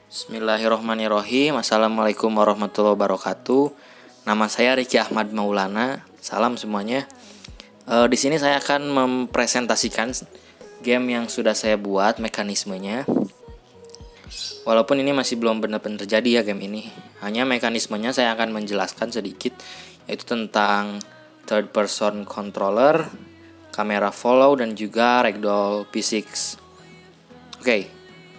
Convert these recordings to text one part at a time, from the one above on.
Bismillahirrohmanirrohim. Assalamualaikum warahmatullahi wabarakatuh. Nama saya Riki Ahmad Maulana. Salam semuanya. Di sini saya akan mempresentasikan game yang sudah saya buat, mekanismenya. Walaupun ini masih belum benar-benar terjadi ya game ini. Hanya mekanismenya saya akan menjelaskan sedikit, yaitu tentang third person controller, kamera follow, dan juga ragdoll physics. Oke,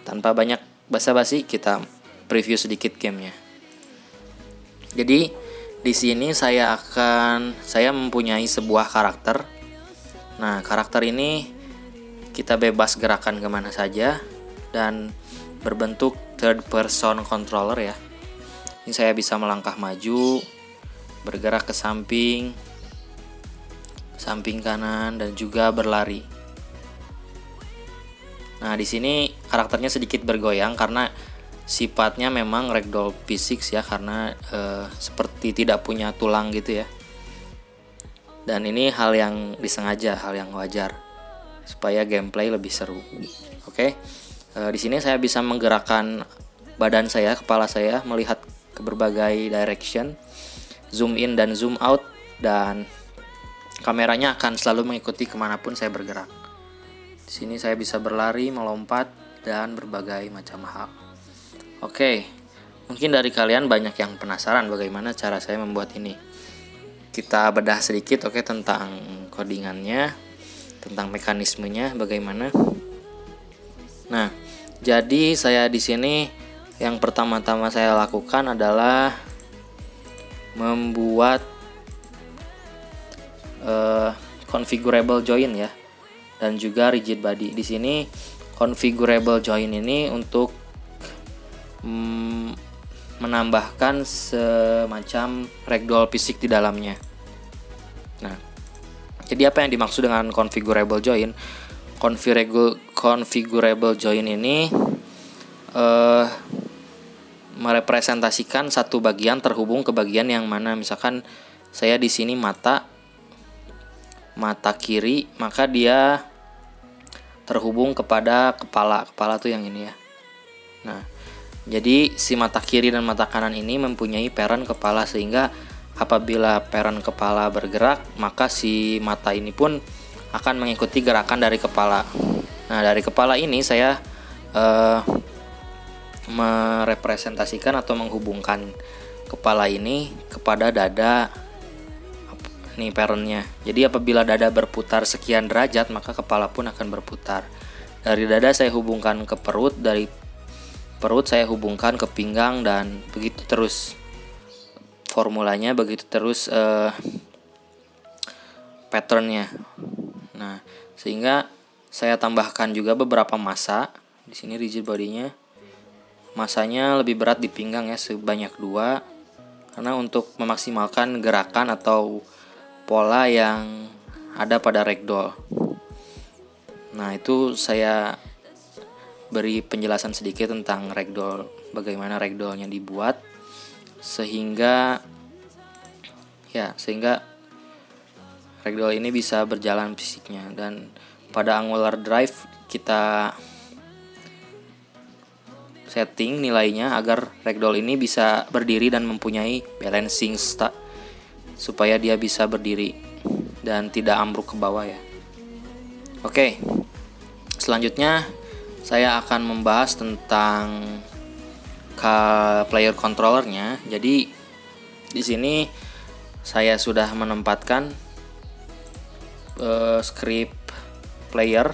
tanpa banyak basa-basi kita preview sedikit gamenya. Jadi di sini saya mempunyai sebuah karakter. Nah, karakter ini kita bebas gerakan kemana saja dan berbentuk third person controller ya. Ini saya bisa melangkah maju, bergerak ke samping kanan, dan juga berlari. Nah, di sini karakternya sedikit bergoyang karena sifatnya memang ragdoll physics ya, karena seperti tidak punya tulang gitu ya. Dan ini hal yang disengaja, hal yang wajar supaya gameplay lebih seru. Oke. Di sini saya bisa menggerakkan badan saya, kepala saya melihat ke berbagai direction, zoom in dan zoom out, dan kameranya akan selalu mengikuti kemanapun saya bergerak. Di sini saya bisa berlari, melompat, dan berbagai macam hal. Oke, mungkin dari kalian banyak yang penasaran bagaimana cara saya membuat ini. Kita bedah sedikit tentang codingannya, tentang mekanismenya bagaimana. Nah, jadi saya di sini yang pertama-tama saya lakukan adalah membuat configurable join ya, dan juga rigid body. Di sini configurable join ini untuk menambahkan semacam ragdoll fisik di dalamnya. Nah, jadi apa yang dimaksud dengan configurable join? Configurable join ini merepresentasikan satu bagian terhubung ke bagian yang mana. Misalkan saya di sini mata kiri, maka dia terhubung kepada kepala tuh yang ini ya. Nah, jadi si mata kiri dan mata kanan ini mempunyai parent kepala, sehingga apabila parent kepala bergerak, maka si mata ini pun akan mengikuti gerakan dari kepala. Nah, dari kepala ini saya merepresentasikan atau menghubungkan kepala ini kepada dada. Nih parentnya. Jadi apabila dada berputar sekian derajat, maka kepala pun akan berputar. Dari dada saya hubungkan ke perut, dari perut saya hubungkan ke pinggang, dan begitu terus formulanya, begitu terus patternnya. Nah, sehingga saya tambahkan juga beberapa massa. Di sini rigid bodinya, massanya lebih berat di pinggang ya, sebanyak 2, karena untuk memaksimalkan gerakan atau pola yang ada pada ragdoll. Nah, itu saya beri penjelasan sedikit tentang ragdoll, bagaimana ragdollnya dibuat sehingga ragdoll ini bisa berjalan fisiknya. Dan pada angular drive kita setting nilainya agar ragdoll ini bisa berdiri dan mempunyai balancing supaya dia bisa berdiri dan tidak ambruk ke bawah ya. Oke. Selanjutnya saya akan membahas tentang player controllernya. Jadi di sini saya sudah menempatkan script player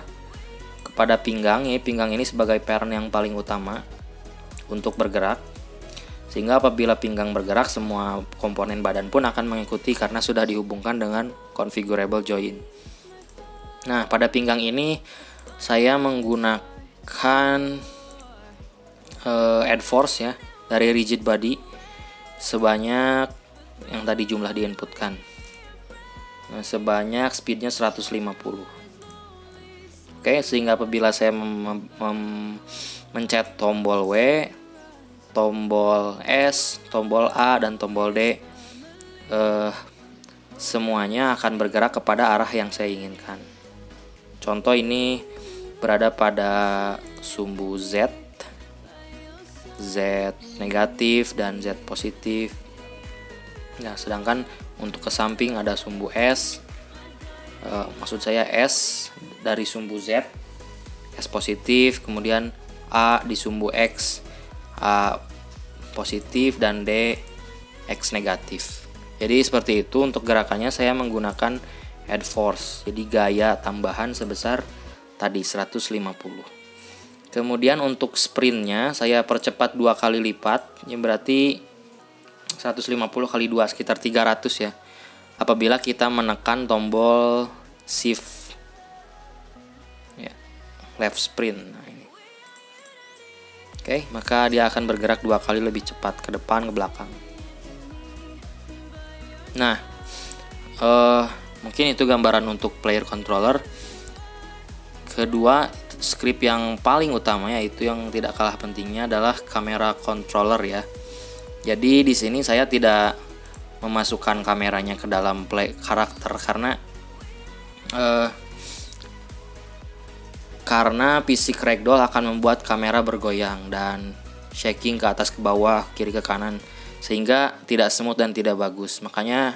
kepada pinggang. Pinggang ini sebagai parent yang paling utama untuk bergerak, sehingga apabila pinggang bergerak, semua komponen badan pun akan mengikuti karena sudah dihubungkan dengan configurable join. Nah, pada pinggang ini saya menggunakan add force ya dari rigid body sebanyak yang tadi jumlah diinputkan. Nah, sebanyak speednya 150. Oke, sehingga apabila saya mencet tombol W, tombol S, tombol A, dan tombol D, semuanya akan bergerak kepada arah yang saya inginkan. Contoh ini berada pada sumbu Z negatif dan Z positif. Nah, sedangkan untuk ke samping ada sumbu S, maksud saya S dari sumbu Z, S positif, kemudian A di sumbu X, A positif, dan D X negatif. Jadi seperti itu untuk gerakannya saya menggunakan add force, jadi gaya tambahan sebesar tadi 150. Kemudian untuk sprintnya saya percepat 2 kali lipat, yang berarti 150 kali 2 sekitar 300 ya, apabila kita menekan tombol shift ya, left sprint. Nah, ini. Oke, maka dia akan bergerak 2 kali lebih cepat ke depan ke belakang. Nah, mungkin itu gambaran untuk player controller. Kedua, script yang paling utama yaitu yang tidak kalah pentingnya adalah kamera controller ya. Jadi di sini saya tidak memasukkan kameranya ke dalam play karakter karena fisik ragdoll akan membuat kamera bergoyang dan shaking ke atas ke bawah, kiri ke kanan, sehingga tidak smooth dan tidak bagus. Makanya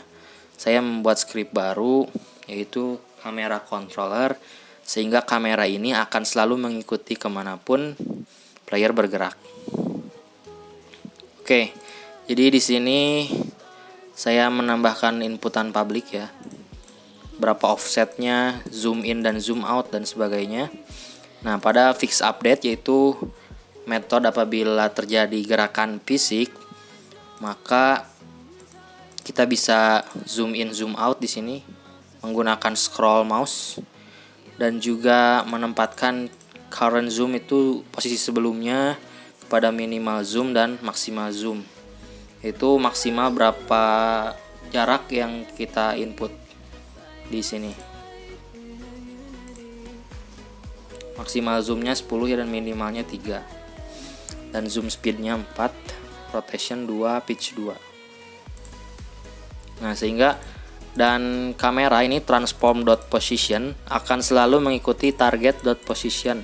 saya membuat script baru yaitu kamera controller, sehingga kamera ini akan selalu mengikuti kemanapun player bergerak. Oke, jadi di sini saya menambahkan inputan public ya, berapa offsetnya, zoom in dan zoom out dan sebagainya. Nah, pada fix update yaitu metode apabila terjadi gerakan fisik, maka kita bisa zoom in zoom out di sini menggunakan scroll mouse, dan juga menempatkan current zoom itu posisi sebelumnya kepada minimal zoom dan maksimal zoom. Itu maksimal berapa jarak yang kita input di sini. Maksimal zoomnya 10 ya, dan minimalnya 3. Dan zoom speednya 4, rotation 2, pitch 2. Nah, sehingga dan kamera ini transform.position akan selalu mengikuti target.position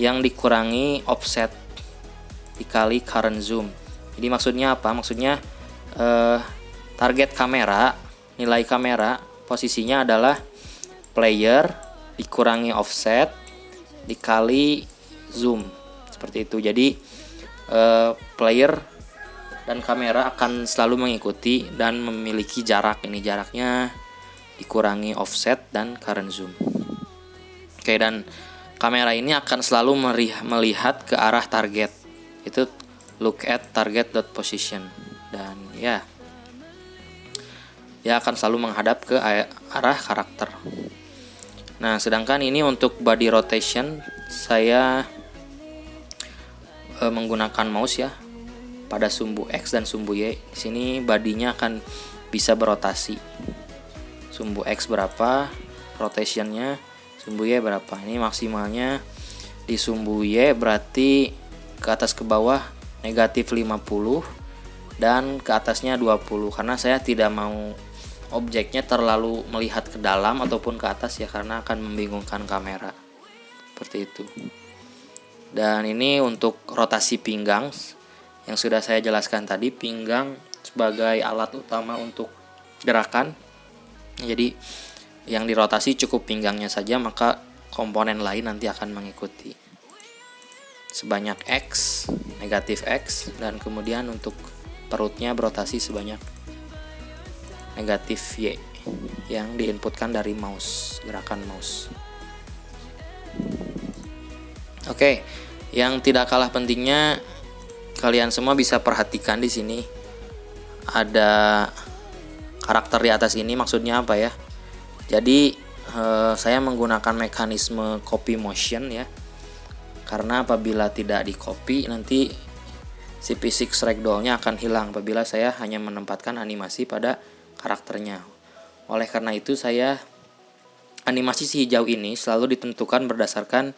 yang dikurangi offset dikali current zoom. Jadi maksudnya apa? Maksudnya target kamera, nilai kamera posisinya adalah player dikurangi offset dikali zoom, seperti itu. Jadi player dan kamera akan selalu mengikuti dan memiliki jarak. Ini jaraknya dikurangi offset dan current zoom. Oke, dan kamera ini akan selalu melihat ke arah target. Itu look at target.position. Dan ya, dia akan selalu menghadap ke arah karakter. Nah, sedangkan ini untuk body rotation saya menggunakan mouse ya, pada sumbu X dan sumbu Y. Di sini badinya akan bisa berotasi. Sumbu X berapa, rotationnya, sumbu Y berapa. Ini maksimalnya di sumbu Y berarti ke atas ke bawah negatif 50 dan ke atasnya 20, karena saya tidak mau objeknya terlalu melihat ke dalam ataupun ke atas ya, karena akan membingungkan kamera. Seperti itu. Dan ini untuk rotasi pinggang yang sudah saya jelaskan tadi. Pinggang sebagai alat utama untuk gerakan. Jadi yang dirotasi cukup pinggangnya saja, maka komponen lain nanti akan mengikuti. Sebanyak X, negatif X, dan kemudian untuk perutnya berotasi sebanyak negatif Y yang diinputkan dari mouse, gerakan mouse. Oke, yang tidak kalah pentingnya, kalian semua bisa perhatikan di sini ada karakter di atas ini. Maksudnya apa ya? Jadi saya menggunakan mekanisme copy motion ya, karena apabila tidak di copy nanti si fisik ragdollnya akan hilang apabila saya hanya menempatkan animasi pada karakternya. Oleh karena itu saya animasi si hijau ini selalu ditentukan berdasarkan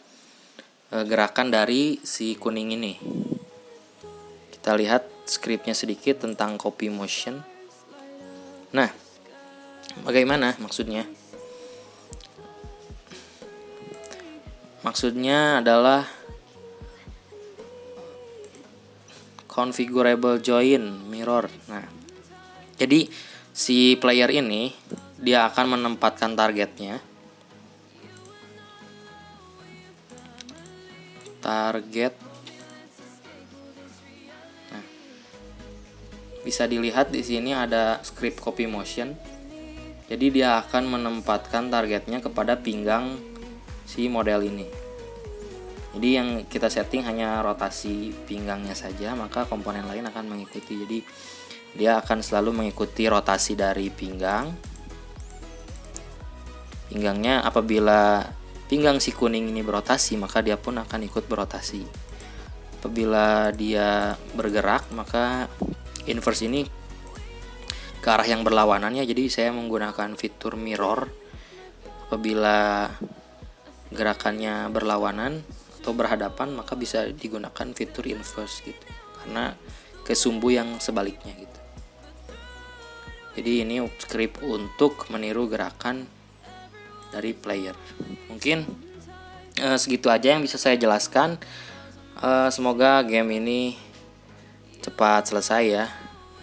gerakan dari si kuning ini. Kita lihat skripnya sedikit tentang copy motion. Nah, bagaimana maksudnya? maksudnya adalah configurable join mirror. Nah, jadi si player ini dia akan menempatkan targetnya. Nah, bisa dilihat di sini ada script copy motion. Jadi dia akan menempatkan targetnya kepada pinggang si model ini. Jadi yang kita setting hanya rotasi pinggangnya saja, maka komponen lain akan mengikuti. Jadi dia akan selalu mengikuti rotasi dari pinggangnya. Apabila pinggang si kuning ini berotasi, maka dia pun akan ikut berotasi. Apabila dia bergerak, maka inverse ini ke arah yang berlawanannya. Jadi saya menggunakan fitur mirror. Apabila gerakannya berlawanan atau berhadapan, maka bisa digunakan fitur inverse gitu, karena ke sumbu yang sebaliknya gitu. Jadi ini script untuk meniru gerakan dari player. Mungkin segitu aja yang bisa saya jelaskan. Semoga game ini cepat selesai ya.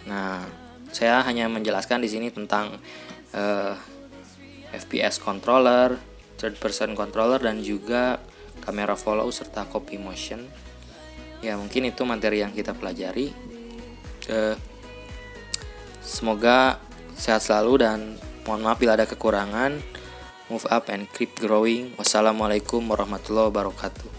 Nah, saya hanya menjelaskan di sini tentang FPS controller, third person controller, dan juga kamera follow serta copy motion. Ya, mungkin itu materi yang kita pelajari. Semoga sehat selalu dan mohon maaf bila ada kekurangan. Move up and keep growing. Wassalamualaikum warahmatullahi wabarakatuh.